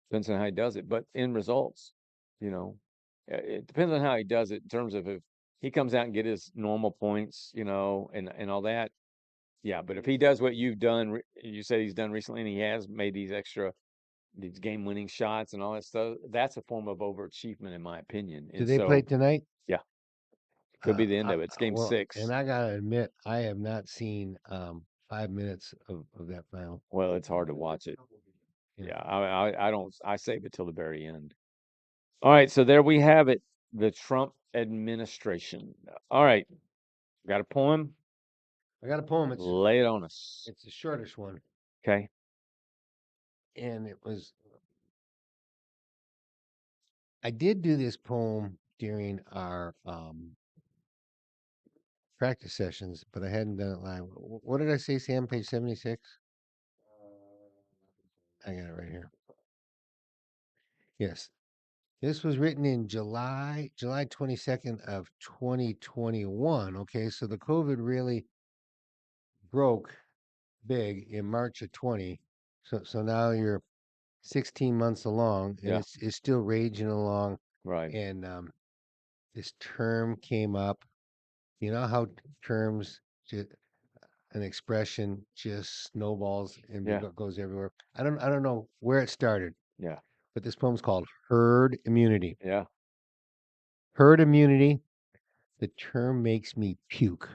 Depends on how he does it. But in results, you know, it depends on how he does it in terms of if he comes out and get his normal points, and all that. Yeah, but if he does what you've done, you said he's done recently, and he has made these game-winning shots and all that stuff. That's a form of overachievement, in my opinion. Do And they play so, tonight? yeah, could be the end I, of it. It's game well, and 6. I gotta admit, I have not seen 5 minutes of that final. Well, it's hard to watch it. Yeah. Yeah, I don't. I save it till the very end. All right, so there we have it. The Trump administration. All right, got a poem? I got a poem. Lay it on us. It's the shortest one, Okay. and it was. I did do this poem during our practice sessions, but I hadn't done it live. What did I say, Sam? Page 76. I got it right here. Yes, this was written in July 22nd of 2021. Okay, so the COVID really broke big in March of 20. So now you're 16 months along, and Yeah. it's still raging along. Right. And this term came up. You know how terms, just an expression just snowballs and Yeah. goes everywhere. I don't know where it started, Yeah. but this poem's called herd immunity. Yeah. Herd immunity. The term makes me puke.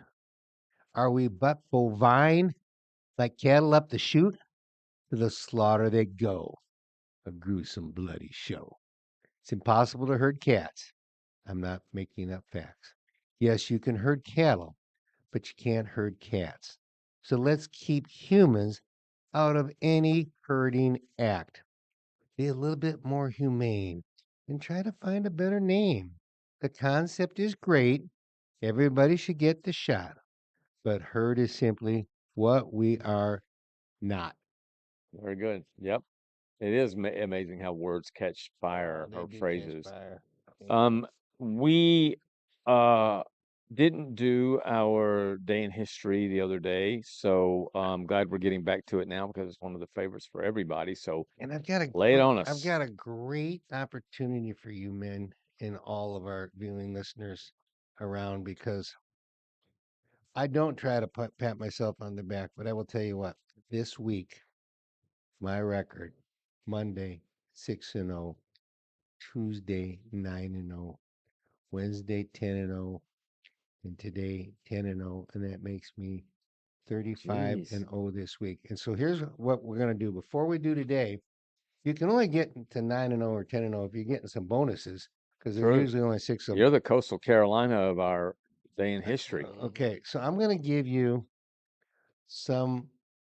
Are we but bovine, like cattle up the chute? To the slaughter they go, a gruesome, bloody show. It's impossible to herd cats. I'm not making up facts. Yes, you can herd cattle, but you can't herd cats. So let's keep humans out of any herding act. Be a little bit more humane. and try to find a better name. The concept is great. Everybody should get the shot. But herd is simply what we are not. Very good. Yep. It is amazing how words catch fire They or do catch phrases. fire. We uh didn't do our day in history the other day, so I'm glad we're getting back to it now because it's one of the favorites for everybody. So And lay it on I've us. got a great opportunity for you men and all of our viewing listeners around because I don't try to pat myself on the back, but I will tell you what, this week, my record, Monday, 6-0, Tuesday, 9-0, Wednesday, 10-0, and today, 10-0, and that makes me 35 Jeez. and 0 this week. And so here's what we're going to do. Before we do today, you can only get to 9-0 or 10-0 if you're getting some bonuses because there's True. usually only 6 of them. You're the coastal Carolina of our day in history. Okay, so I'm going to give you some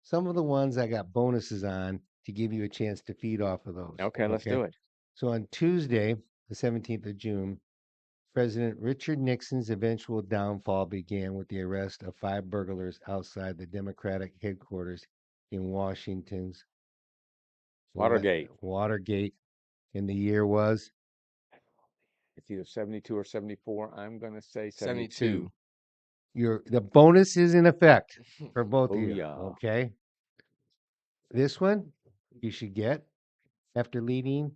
some of the ones I got bonuses on to give you a chance to feed off of those. Okay, let's do it. So on Tuesday, the 17th of June, President Richard Nixon's eventual downfall began with the arrest of 5 burglars outside the Democratic headquarters in Washington's Watergate. Watergate. And the year was It's either 72 or 74. I'm gonna say 72. 72. the bonus is in effect for both of you. Booyah. Okay. This one you should get after leading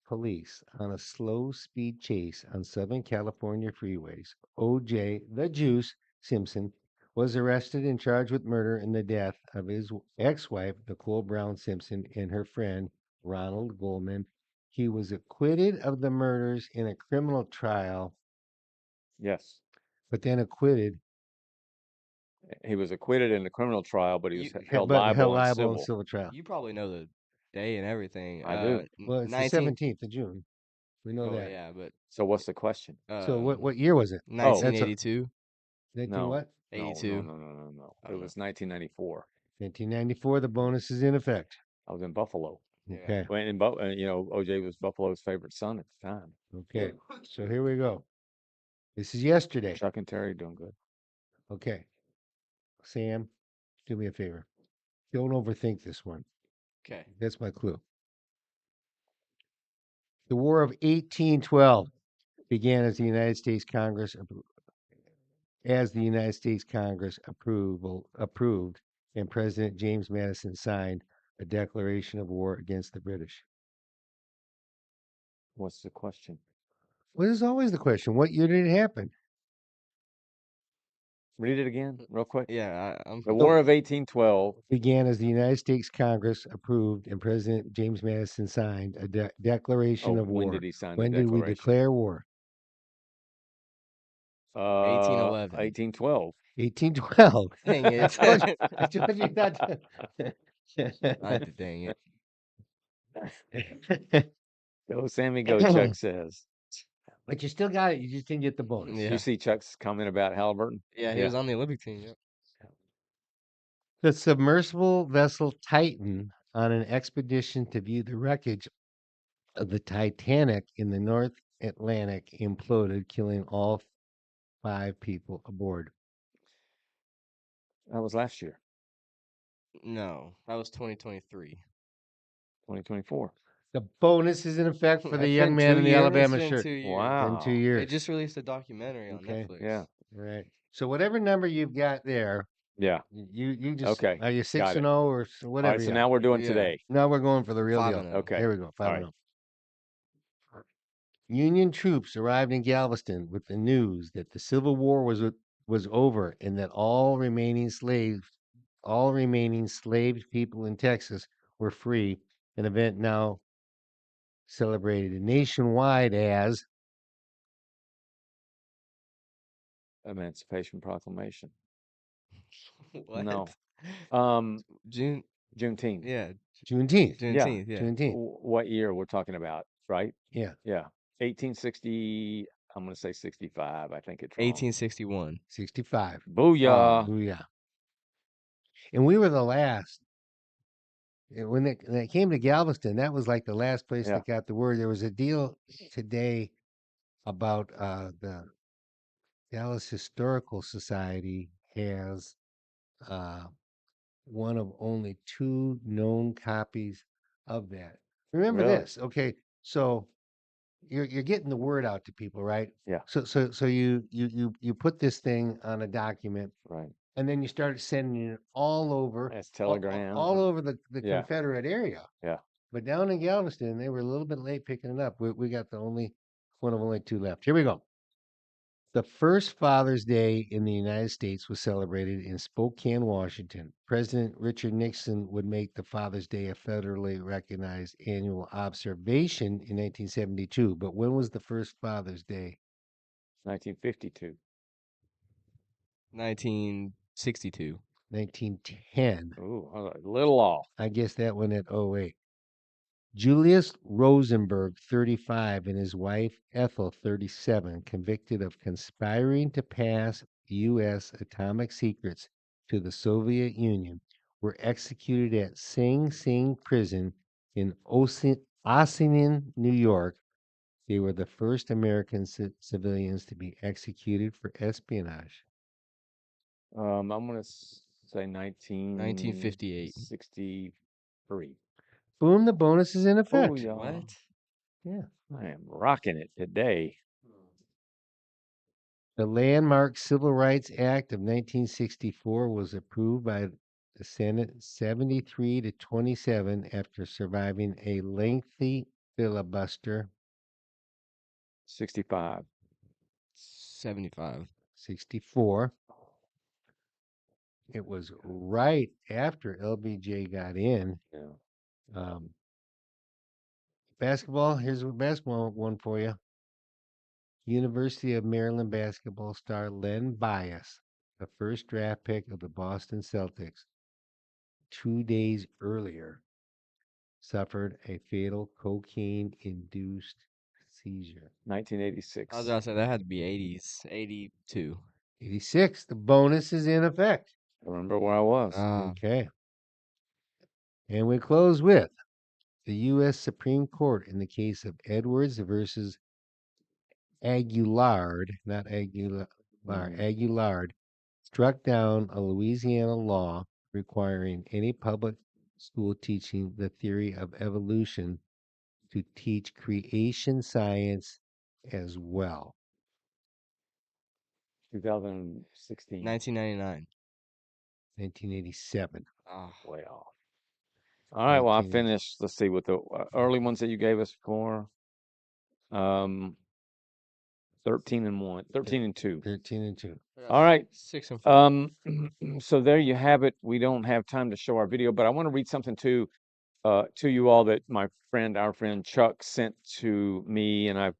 police on a slow speed chase on Southern California freeways. O.J. the Juice Simpson was arrested and charged with murder in the death of his ex-wife, Nicole Brown Simpson, and her friend, Ronald Goldman. He was acquitted of the murders in a criminal trial, Yes. but then acquitted, He was acquitted in the criminal trial, but he was You held but held liable in liable in civil. civil trial. you probably know the day and everything. I do. Well, it's the 19. 17th of June. We know Oh that. yeah, but So what's the question? So what year was it? Oh, That's a 1982, 19 no. what? No, 82. no. I It don't know. was 1994. 1994. The bonus is in effect. I was in Buffalo. Yeah. Okay. When OJ was Buffalo's favorite son at the time. Okay. So here we go. This is yesterday. Chuck and Terry doing good. Okay. Sam, do me a favor. Don't overthink this one. Okay. That's my clue. The War of 1812 began as the United States Congress approved and President James Madison signed a declaration of war against the British. What's the question? What is always the question? What year did it happen? Read it again, real quick. Yeah, I'm The War of 1812. Began as the United States Congress approved and President James Madison signed a declaration Oh, of when war. did he sign the When did we declaration? declare war? 1811. 1812. 1812. Dang it. I told you not Dang it. to. Go, Sammy, go, Chuck says. But you still got it. You just didn't get the bonus. Did Yeah. you see Chuck's comment about Halliburton? Yeah, he was on the Olympic team. Yep. The submersible vessel Titan, on an expedition to view the wreckage of the Titanic in the North Atlantic, imploded, killing all 5 people aboard. That was last year, No, that was 2023. 2024. The bonus is in effect for the It's young been man 2 in the years. Alabama It's been shirt. 2 years. Been 2 Wow. years. They just released a documentary on Okay. Netflix. Yeah. All right. So whatever number you've got there, Yeah. you just Okay. are you 6 Got it. and 0 or All whatever right. So you now are? we're doing Yeah. today. Now we're going for the real 5 deal. and 0. Okay. There we go. 5 All and right. 0. Union troops arrived in Galveston with the news that the Civil War was over and that all remaining enslaved people in Texas were free. An event now celebrated nationwide as Emancipation Proclamation. What? No. Um, June. Juneteenth. Yeah. Juneteenth. Yeah. Juneteenth. Yeah. Juneteenth. What year we're talking about, right? Yeah. Yeah. 1860. I'm going to say 65. I think it's wrong. 1861. 65. Booyah. Booyah. And we were the last. when it came to Galveston, that was like the last place Yeah. that got the word. There was a deal today about the Dallas Historical Society has uh, one of only two known copies of that. Remember Really? this, okay? So you're getting the word out to people, right? Yeah. So you put this thing on a document, Right. and then you started sending it all over, That's telegrams. all over the Yeah. Confederate area. Yeah. But down in Galveston, they were a little bit late picking it up. We got the only one of only two left. Here we go. The first Father's Day in the United States was celebrated in Spokane, Washington. President Richard Nixon would make the Father's Day a federally recognized annual observation in 1972. But when was the first Father's Day? 1952. 1962. 1910. Ooh, I was a little off. I guess that one at 08. Julius Rosenberg, 35, and his wife Ethel, 37, convicted of conspiring to pass U.S. atomic secrets to the Soviet Union, were executed at Sing Sing Prison in Ossining, New York. They were the first American civilians to be executed for espionage. I'm gonna say 1958. 1963. Boom, the bonus is in Oh, effect. yeah. What? Yeah. I am rocking it today. The Landmark Civil Rights Act of 1964 was approved by the Senate 73 to 27 after surviving a lengthy filibuster. 65. 75. 64. It was right after LBJ got in. Yeah. Um, basketball, here's a basketball one for you. University of Maryland basketball star Len Bias, the first draft pick of the Boston Celtics, 2 days earlier, suffered a fatal cocaine-induced seizure. 1986. I was about to say that had to be 80s. 82. 86. The bonus is in effect. I remember where I was. Okay. And we close with the U.S. Supreme Court in the case of Edwards versus Aguillard, not Aguilar, Aguillard, struck down a Louisiana law requiring any public school teaching the theory of evolution to teach creation science as well. 2016. 1999. 1987. Oh, Way off. All right. Well, I 1980. finished. Let's see with the early ones that you gave us for. 13 and 1, 13 and 2. 13 and 2. All right. 6 and 4. So there you have it. We don't have time to show our video, but I want to read something to you all that our friend Chuck sent to me, and I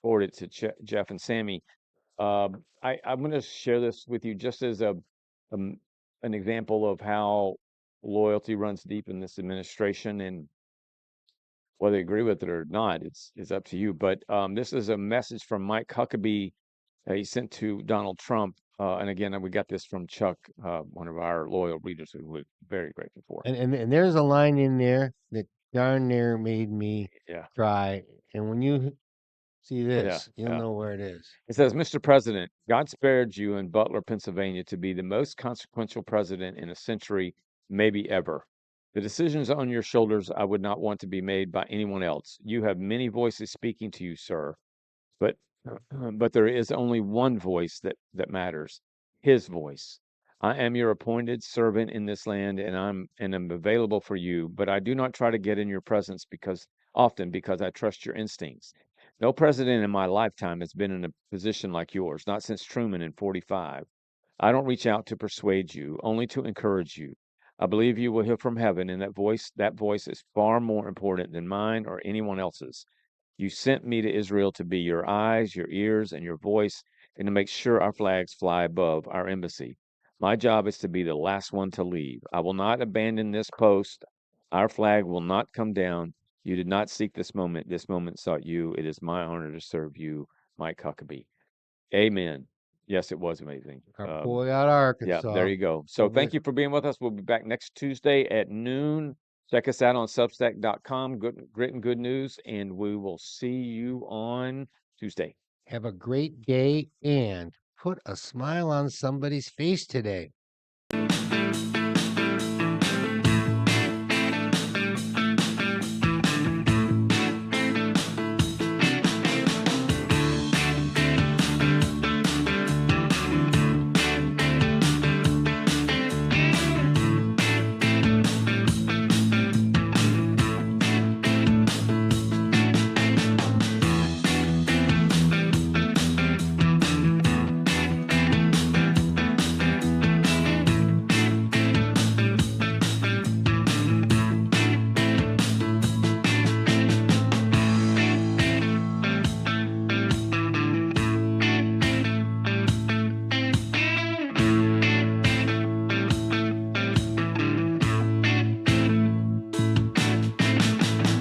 forwarded it to Jeff and Sammy. I'm going to share this with you just as um, an example of how loyalty runs deep in this administration, and whether you agree with it or not, it's up to you. But this is a message from Mike Huckabee he sent to Donald Trump. And again, we got this from Chuck, one of our loyal readers, who we're very grateful for. And there's a line in there that darn near made me Yeah. cry. And when you see this, you'll yeah. know where it is. It says, Mr. President, God spared you in Butler, Pennsylvania to be the most consequential president in a century, maybe ever. The decisions on your shoulders I would not want to be made by anyone else. You have many voices speaking to you, sir, but but there is only one voice that matters, his voice. I am your appointed servant in this land, and am available for you, but I do not try to get in your presence because I trust your instincts. No president in my lifetime has been in a position like yours, not since Truman in 45. I don't reach out to persuade you, only to encourage you. I believe you will hear from heaven, and that voice is far more important than mine or anyone else's. You sent me to Israel to be your eyes, your ears, and your voice, and to make sure our flags fly above our embassy. My job is to be the last one to leave. I will not abandon this post. Our flag will not come down. You did not seek this moment. This moment sought you. It is my honor to serve you, Mike Huckabee. Amen. Yes, it was amazing. Our boy out of Yeah, Arkansas. there you go. So thank you for being with us. We'll be back next Tuesday at noon Check us out on Substack.com, Grit and Good News, and we will see you on Tuesday. Have a great day and put a smile on somebody's face today.